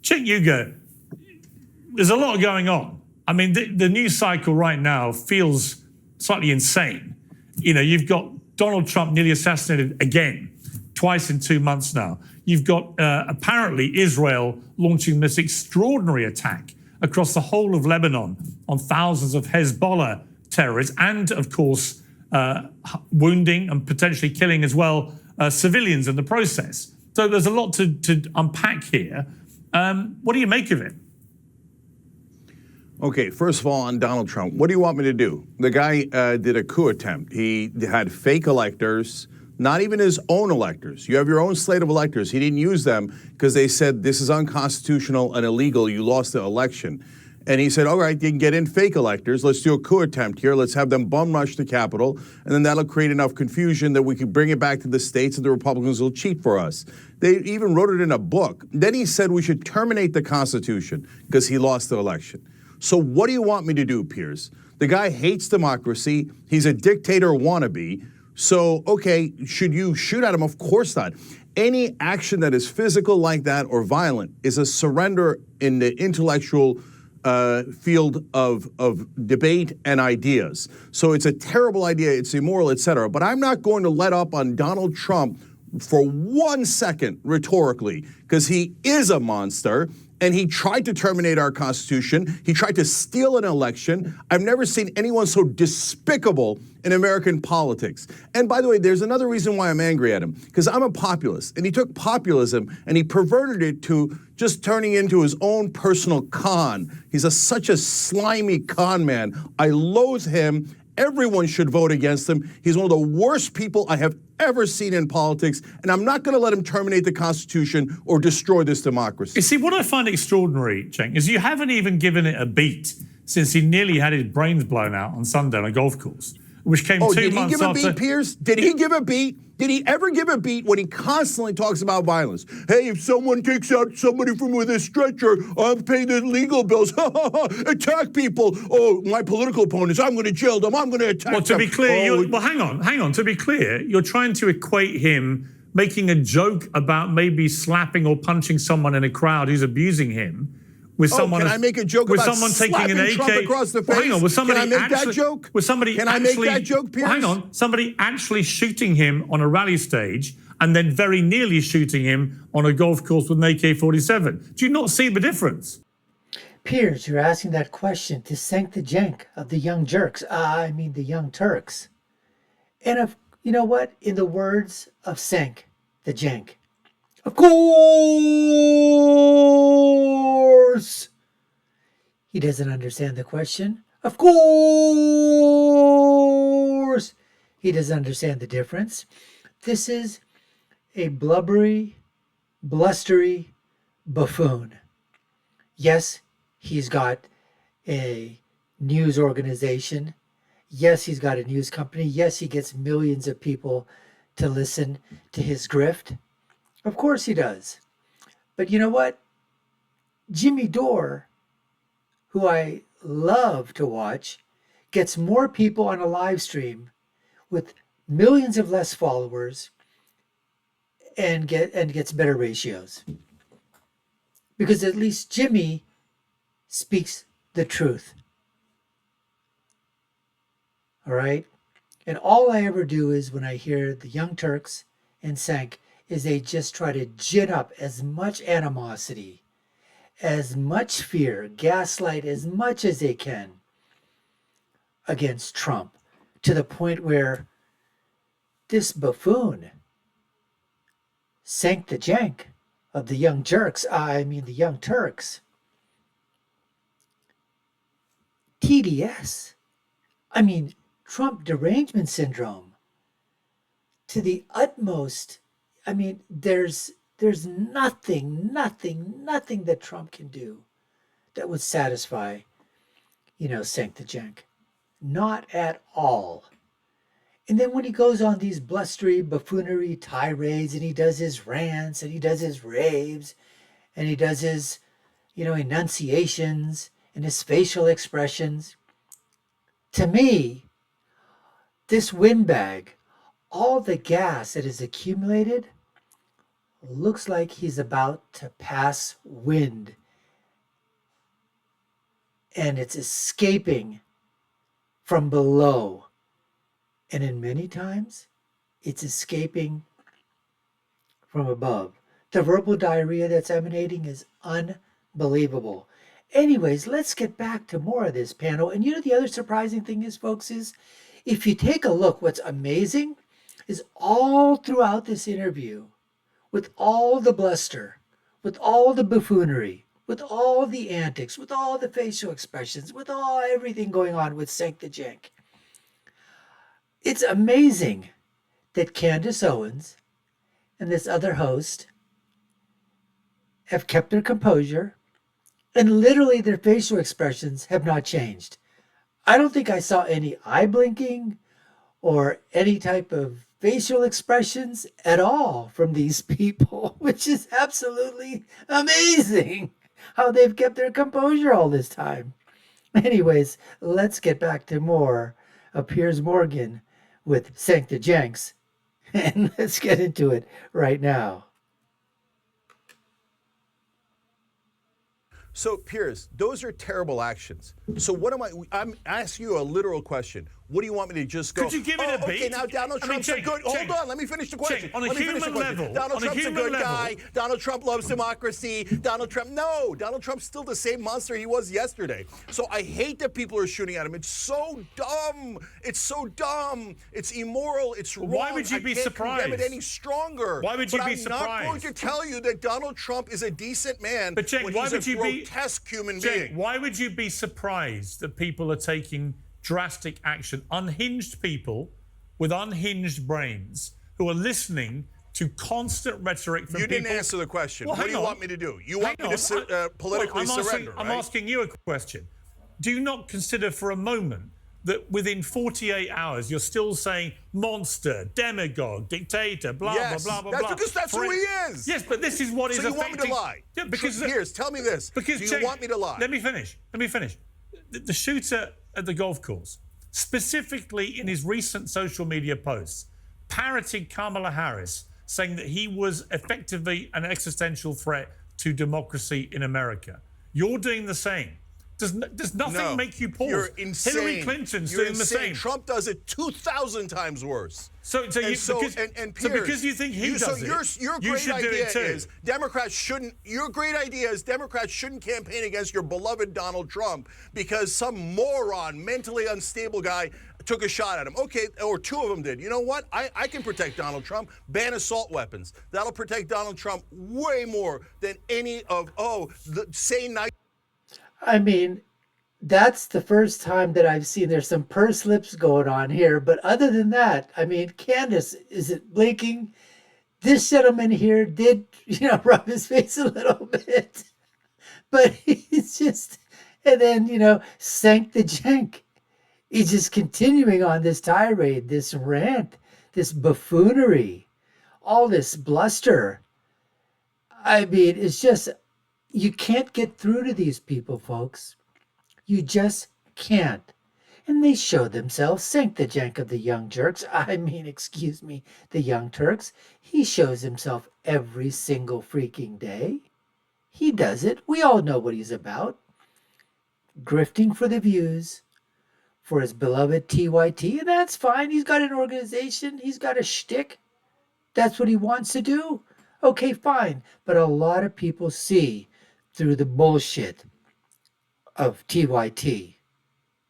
Cenk Uygur, there's a lot going on. I mean, the news cycle right now feels slightly insane. You know, you've got Donald Trump nearly assassinated again, twice in 2 months now. You've got apparently Israel launching this extraordinary attack across the whole of Lebanon on thousands of Hezbollah terrorists and, of course, wounding and potentially killing as well civilians in the process. So there's a lot to unpack here. What do you make of it? Okay, first of all, on Donald Trump, what do you want me to do? The guy did a coup attempt. He had fake electors, not even his own electors. You have your own slate of electors. He didn't use them because they said this is unconstitutional and illegal. You lost the election. And he said, all right, you can get in fake electors. Let's do a coup attempt here. Let's have them bum rush the Capitol. And then that'll create enough confusion that we can bring it back to the states and the Republicans will cheat for us. They even wrote it in a book. Then he said we should terminate the Constitution because he lost the election. So what do you want me to do, Piers? The guy hates democracy. He's a dictator wannabe. So, okay, should you shoot at him? Of course not. Any action that is physical like that or violent is a surrender in the intellectual field of debate and ideas. So it's a terrible idea. It's immoral, et cetera. But I'm not going to let up on Donald Trump for 1 second rhetorically, because he is a monster. And he tried to terminate our Constitution. He tried to steal an election. I've never seen anyone so despicable in American politics. And by the way, there's another reason why I'm angry at him, because I'm a populist. And he took populism and he perverted it to just turning into his own personal con. He's such a slimy con man. I loathe him. Everyone should vote against him. He's one of the worst people I have ever seen in politics, and I'm not going to let him terminate the Constitution or destroy this democracy. You see, what I find extraordinary, Cenk, is you haven't even given it a beat since he nearly had his brains blown out on Sunday on a golf course, which came 2 months after. Did he give a beat, Piers? Did he give a beat? Did he ever give a beat when he constantly talks about violence? Hey, if someone takes out somebody from with a stretcher, I'll pay the legal bills. Attack people. Oh, my political opponents, I'm going to jail them. I'm going to attack them. Well, to be clear, hang on. To be clear, you're trying to equate him making a joke about maybe slapping or punching someone in a crowd who's abusing him with someone. Can I make a joke with about someone taking an AK Trump across the face? Well, hang on, was somebody Can I make that joke? Was somebody Can I make that joke, Piers? Well, hang on, somebody actually shooting him on a rally stage and then very nearly shooting him on a golf course with an AK-47. Do you not see the difference? Piers, you're asking that question to Cenk the Jenk of the Young Jerks. The Young Turks. And you know what? In the words of Cenk the Jenk, of course, he doesn't understand the question. Of course, he doesn't understand the difference. This is a blubbery, blustery buffoon. Yes, he's got a news organization. Yes, he's got a news company. Yes, he gets millions of people to listen to his grift. Of course he does. But you know what? Jimmy Dore, who I love to watch, gets more people on a live stream with millions of less followers and gets better ratios. Because at least Jimmy speaks the truth. All right? And all I ever do is when I hear the Young Turks and Cenk is they just try to gin up as much animosity, as much fear, gaslight as much as they can against Trump, to the point where this buffoon, Cenk the Jenk of the Young Jerks, the Young Turks, TDS, Trump derangement syndrome, to the utmost. There's nothing that Trump can do that would satisfy, Cenk the Jenk. Not at all. And then when he goes on these blustery, buffoonery tirades, and he does his rants, and he does his raves, and he does his, enunciations, and his facial expressions, to me, this windbag, all the gas that is accumulated, looks like he's about to pass wind, and it's escaping from below. And in many times, it's escaping from above. The verbal diarrhea that's emanating is unbelievable. Anyways, let's get back to more of this panel. And you know, the other surprising thing is, folks, is if you take a look, what's amazing is all throughout this interview, with all the bluster, with all the buffoonery, with all the antics, with all the facial expressions, with all everything going on with Cenk the Jank, it's amazing that Candace Owens and this other host have kept their composure, and literally their facial expressions have not changed. I don't think I saw any eye blinking or any type of facial expressions at all from these people, which is absolutely amazing how they've kept their composure all this time. Anyways, let's get back to more of Piers Morgan with Cenk the Janks, and let's get into it right now. So, Piers, those are terrible actions. So what am I'm asking you a literal question. What do you want me to just go? Could you give it a beat? Okay, now Donald Trump's a good. Hold on, let me finish the question. On a human level, Donald Trump's a good guy. Donald Trump loves democracy. Donald Trump's still the same monster he was yesterday. So I hate that people are shooting at him. It's so dumb. It's so dumb. It's immoral. It's wrong. Why would you be surprised? I can't condemn it any stronger. Why would you be surprised? I'm not going to tell you that Donald Trump is a decent man. But Cenk, why would you be grotesque human being? Why would you be surprised that people are taking drastic action? Unhinged people with unhinged brains who are listening to constant rhetoric from people. You didn't answer the question. Well, what do you want me to do? You want me to politically surrender, right? I'm asking you a question. Do you not consider for a moment that within 48 hours you're still saying monster, demagogue, dictator, blah, yes, blah, blah, blah, that's blah? because that's who he is. Yes, but this is what is affecting... So you want me to lie? Yeah, because... Piers, tell me this. Because, do you want me to lie? Let me finish. The shooter at the golf course, specifically in his recent social media posts, parroted Kamala Harris, saying that he was effectively an existential threat to democracy in America. You're doing the same. Does nothing make you pause? You're insane. Hillary Clinton's doing the same. Trump does it 2,000 times worse. Piers, because you think he does it, your you great should do idea it too. is Democrats shouldn't. Your great idea is Democrats shouldn't campaign against your beloved Donald Trump because some moron, mentally unstable guy took a shot at him. Okay, or two of them did. You know what? I can protect Donald Trump. Ban assault weapons. That'll protect Donald Trump way more than any of say nice. I mean, that's the first time that I've seen there's some purse lips going on here. But other than that, I mean, Candace isn't blinking. This gentleman here did, rub his face a little bit. But he's just, and then, Cenk the Jank. He's just continuing on this tirade, this rant, this buffoonery, all this bluster. I mean, it's just... You can't get through to these people, folks. You just can't. And they show themselves, Cenk the Jank of the Young Turks. The Young Turks. He shows himself every single freaking day. He does it. We all know what he's about. Grifting for the views, for his beloved TYT. And that's fine. He's got an organization. He's got a shtick. That's what he wants to do. Okay, fine. But a lot of people see through the bullshit of TYT.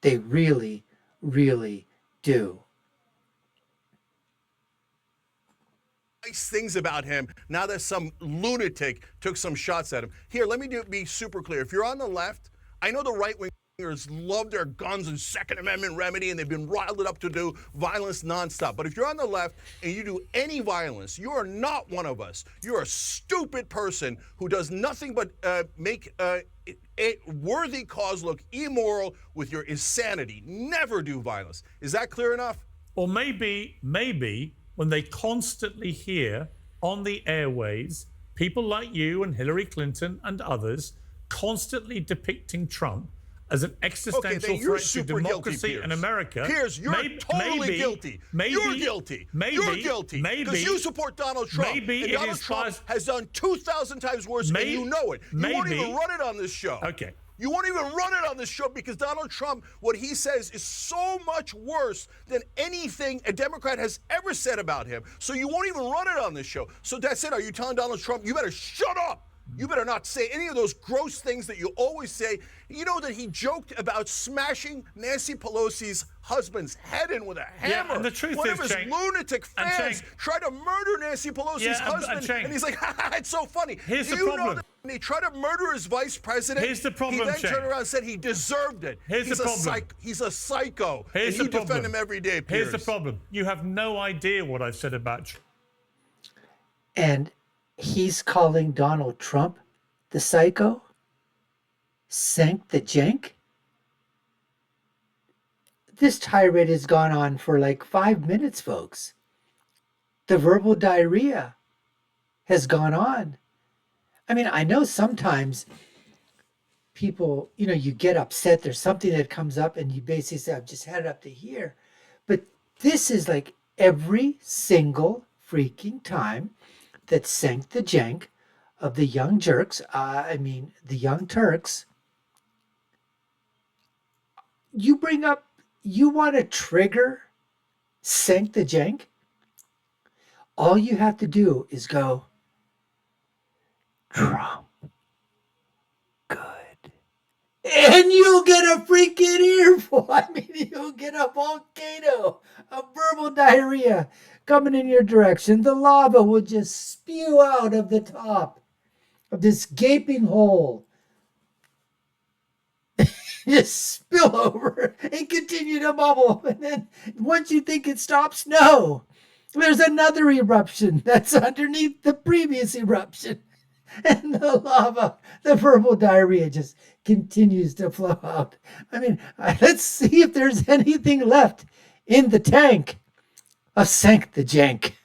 They really, really do. Nice things about him. Now that some lunatic took some shots at him. Here, let me be super clear. If you're on the left, I know the right-wingers love their guns and Second Amendment remedy, and they've been riled up to do violence nonstop. But if you're on the left and you do any violence, you are not one of us. You're a stupid person who does nothing but make a worthy cause look immoral with your insanity. Never do violence. Is that clear enough? Or maybe when they constantly hear on the airways people like you and Hillary Clinton and others constantly depicting Trump as an existential you're threat to super guilty, democracy Piers. in America. Piers, you're totally guilty. You're guilty. You're guilty. Because you support Donald Trump. Maybe and it Donald is Trump has done 2,000 times worse, and you know it. You won't even run it on this show. Okay. You won't even run it on this show because Donald Trump, what he says is so much worse than anything a Democrat has ever said about him. So you won't even run it on this show. So that's it. Are you telling Donald Trump, you better shut up? You better not say any of those gross things that you always say. You know that he joked about smashing Nancy Pelosi's husband's head in with a hammer. Yeah, and the truth One is, of his Cenk, lunatic fans tried to murder Nancy Pelosi's husband, and he's like, it's so funny. Here's Do the you problem. know that when he tried to murder his vice president, Here's the problem, he then Cenk. turned around and said he deserved it. Here's the problem. He's a psycho, Here's and you the problem. defend him every day, Piers. Here's the problem. You have no idea what I've said about Trump. And he's calling Donald Trump the psycho? Cenk the Jenk? This tirade has gone on for like 5 minutes, folks. The verbal diarrhea has gone on. I mean, I know sometimes people, you get upset. There's something that comes up and you basically say, I've just had it up to here. But this is like every single freaking time that Cenk the Jenk of the Young Jerks, the Young Turks, you bring up, you want to trigger Cenk the Jenk? All you have to do is go, Trump, good. And you'll get a freaking earful. I mean, you'll get a volcano, a verbal diarrhea coming in your direction. The lava will just spew out of the top of this gaping hole. Just spill over and continue to bubble. And then once you think it stops, no. There's another eruption that's underneath the previous eruption. And the lava, the verbal diarrhea just continues to flow out. I mean, let's see if there's anything left in the tank of Cenk the Jenk.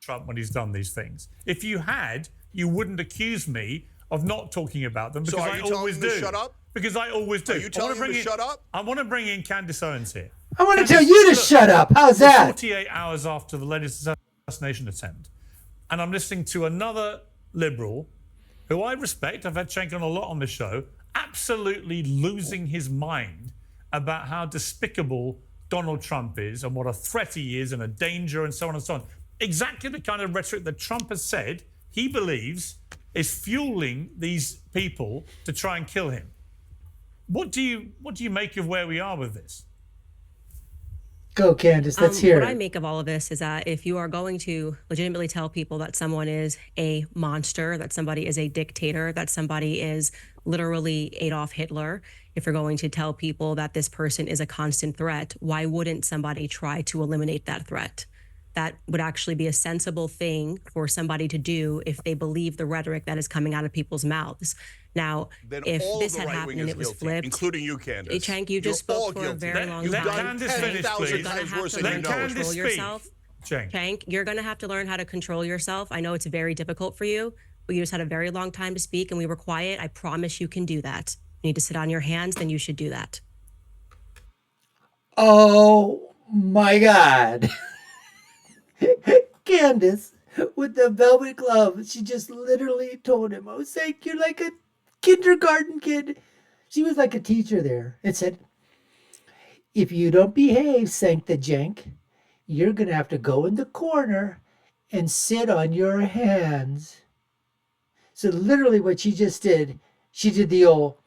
Trump when he's done these things. If you had, you wouldn't accuse me of not talking about them because So are I you telling always him do. to shut up? Because I always do. Are you telling him to shut up? I want to bring in Candace Owens here. I want to tell you to shut up. How's that? 48 hours after the latest assassination attempt, and I'm listening to another liberal who I respect, I've had Cenk on a lot on the show, absolutely losing his mind about how despicable Donald Trump is and what a threat he is and a danger and so on and so on. Exactly the kind of rhetoric that Trump has said he believes is fueling these people to try and kill him. What do you make of where we are with this? Go, Candace. Let's hear What it. I make of all of this is that if you are going to legitimately tell people that someone is a monster, that somebody is a dictator, that somebody is literally Adolf Hitler, if you're going to tell people that this person is a constant threat, why wouldn't somebody try to eliminate that threat? That would actually be a sensible thing for somebody to do if they believe the rhetoric that is coming out of people's mouths. Now, Then if all this the had right happened wing and is it was guilty, flipped, including you, Candace. Cenk, you just You're all spoke for a guilty. very long You've time. done Candace finish, 10,000 please. You're gonna times have worse to than learn you to know. Candace control speak. yourself. Cenk. Cenk, you're going to have to learn how to control yourself. I know it's very difficult for you, but you just had a very long time to speak and we were quiet. I promise you can do that. You need to sit on your hands, then you should do that. Oh my God. Candace with the velvet glove, she just literally told him, oh, Cenk, you're like a kindergarten kid. She was like a teacher there and said, if you don't behave, Cenk the Jenk, you're going to have to go in the corner and sit on your hands. So literally what she just did, she did the old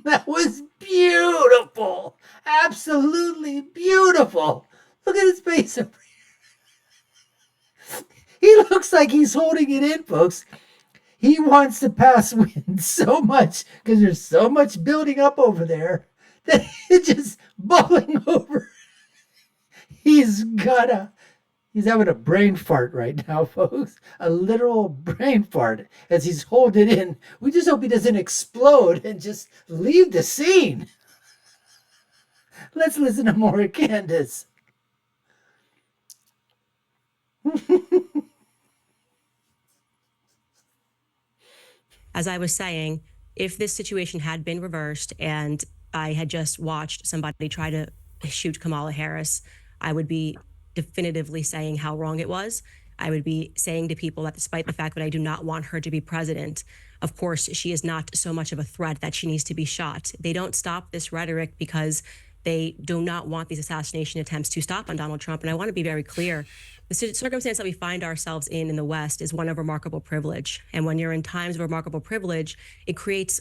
that was beautiful. Absolutely beautiful. Look at his face. He looks like he's holding it in, folks. He wants to pass wind so much because there's so much building up over there that it's just bubbling over. He's having a brain fart right now, folks. A literal brain fart as he's holding it in. We just hope he doesn't explode and just leave the scene. Let's listen to more of Candace. as I was saying, if this situation had been reversed and I had just watched somebody try to shoot Kamala Harris, I would be definitively saying how wrong it was. I would be saying to people that despite the fact that I do not want her to be president, of course, she is not so much of a threat that she needs to be shot. They don't stop this rhetoric because they do not want these assassination attempts to stop on Donald Trump. And I want to be very clear. The circumstance that we find ourselves in the West is one of remarkable privilege. And when you're in times of remarkable privilege, it creates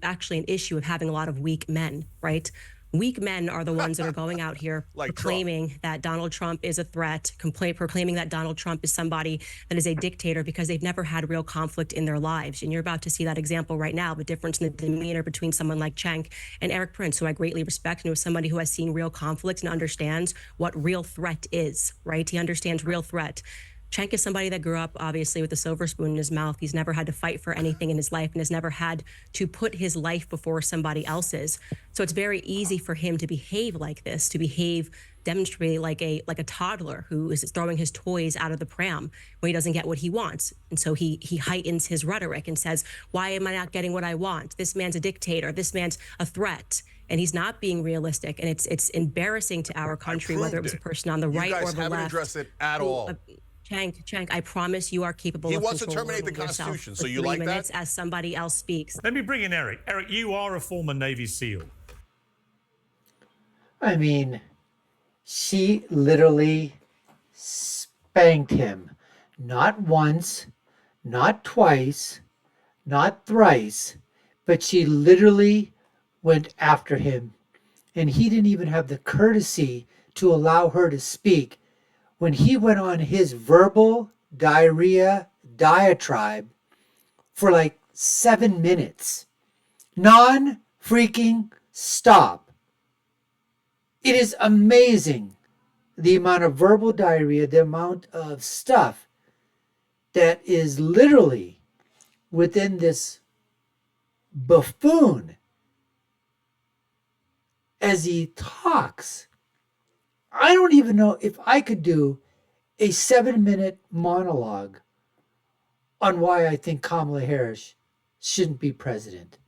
actually an issue of having a lot of weak men, right? Weak men are the ones that are going out here Like proclaiming that Donald Trump is a threat, proclaiming that Donald Trump is somebody that is a dictator because they've never had real conflict in their lives. And you're about to see that example right now, the difference in the demeanor between someone like Cenk and Eric Prince, who I greatly respect, and who is somebody who has seen real conflict and understands what real threat is, right? He understands real threat. Cenk is somebody that grew up, obviously, with a silver spoon in his mouth. He's never had to fight for anything in his life and has never had to put his life before somebody else's. So it's very easy for him to behave like this, to behave demonstrably like a toddler who is throwing his toys out of the pram when he doesn't get what he wants. And so he heightens his rhetoric and says, why am I not getting what I want? This man's a dictator. This man's a threat. And he's not being realistic. And it's embarrassing to our country, whether it was a person on the right or the left. You guys haven't addressed it at all. Cenk, I promise you are capable He of wants to controlling terminate the yourself Constitution, for so you 3 like minutes that? as somebody else speaks. Let me bring in Eric. Eric, you are a former Navy SEAL. I mean, she literally spanked him. Not once, not twice, not thrice, but she literally went after him. And he didn't even have the courtesy to allow her to speak. When he went on his verbal diarrhea diatribe for like 7 minutes, non-freaking stop. It is amazing the amount of verbal diarrhea, the amount of stuff that is literally within this buffoon as he talks. I don't even know if I could do a 7-minute monologue on why I think Kamala Harris shouldn't be president.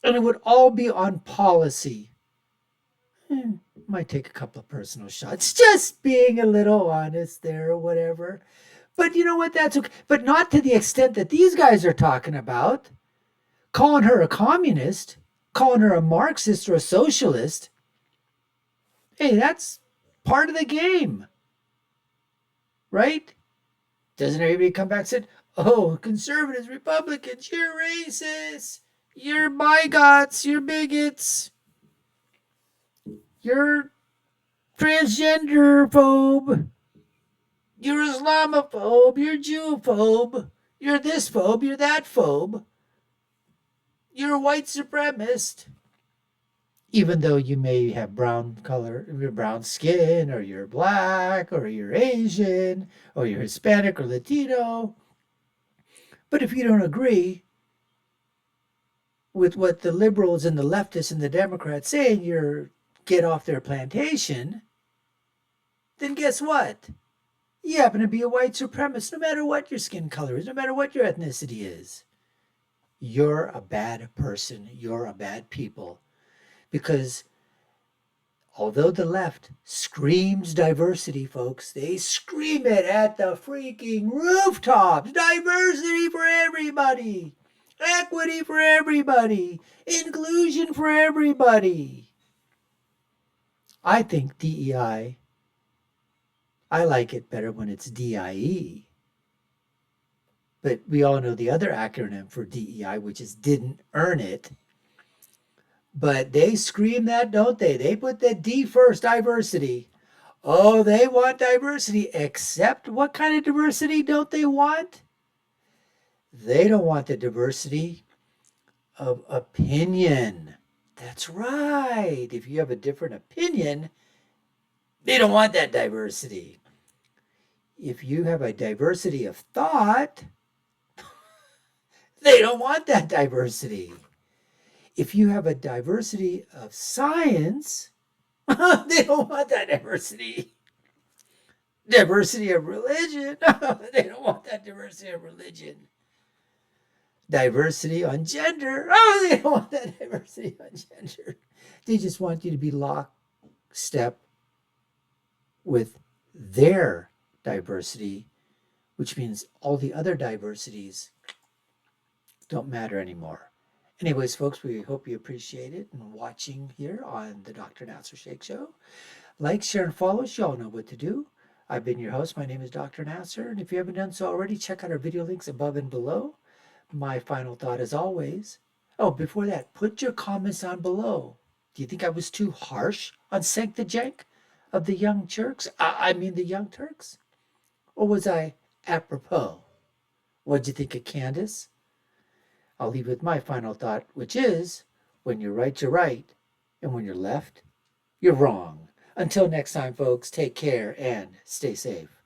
And it would all be on policy. Might take a couple of personal shots, just being a little honest there or whatever. But you know what? That's okay. But not to the extent that these guys are talking about. Calling her a communist, calling her a Marxist or a socialist. Hey, that's part of the game, right? Doesn't everybody come back and say, oh, conservatives, Republicans, you're racist, you're bigots, you're bigots, you're transgender phobe, you're Islamophobe, you're Jewphobe, you're this phobe, you're that phobe, you're a white supremacist. Even though you may have brown color, brown skin, or you're black, or you're Asian, or you're Hispanic or Latino. But if you don't agree with what the liberals and the leftists and the Democrats say, and you're get off their plantation, then guess what? You happen to be a white supremacist, no matter what your skin color is, no matter what your ethnicity is. You're a bad person. You're a bad people. Because although the left screams diversity, folks, they scream it at the freaking rooftops. Diversity for everybody. Equity for everybody. Inclusion for everybody. I think DEI, I like it better when it's DIE. But we all know the other acronym for DEI, which is didn't earn it. But they scream that, don't they? They put the D first, diversity. Oh, they want diversity, except what kind of diversity don't they want? They don't want the diversity of opinion. That's right. If you have a different opinion, they don't want that diversity. If you have a diversity of thought, they don't want that diversity. If you have a diversity of science, they don't want that diversity. Diversity of religion, they don't want that diversity of religion. diversity on gender. Oh, they don't want that diversity on gender. They just want you to be lockstep with their diversity, which means all the other diversities don't matter anymore. Anyways, folks, we hope you appreciate it and watching here on the Dr. Nasser Sheikh Show. Like, share, and follow us. You all know what to do. I've been your host. My name is Dr. Nasser. And if you haven't done so already, check out our video links above and below. My final thought as always. Oh, before that, put your comments down below. Do you think I was too harsh on Cenk the Jank of the Young Turks? I mean the Young Turks? Or was I apropos? What'd you think of Candace? I'll leave with my final thought, which is, when you're right, you're right. And when you're left, you're wrong. Until next time, folks, take care and stay safe.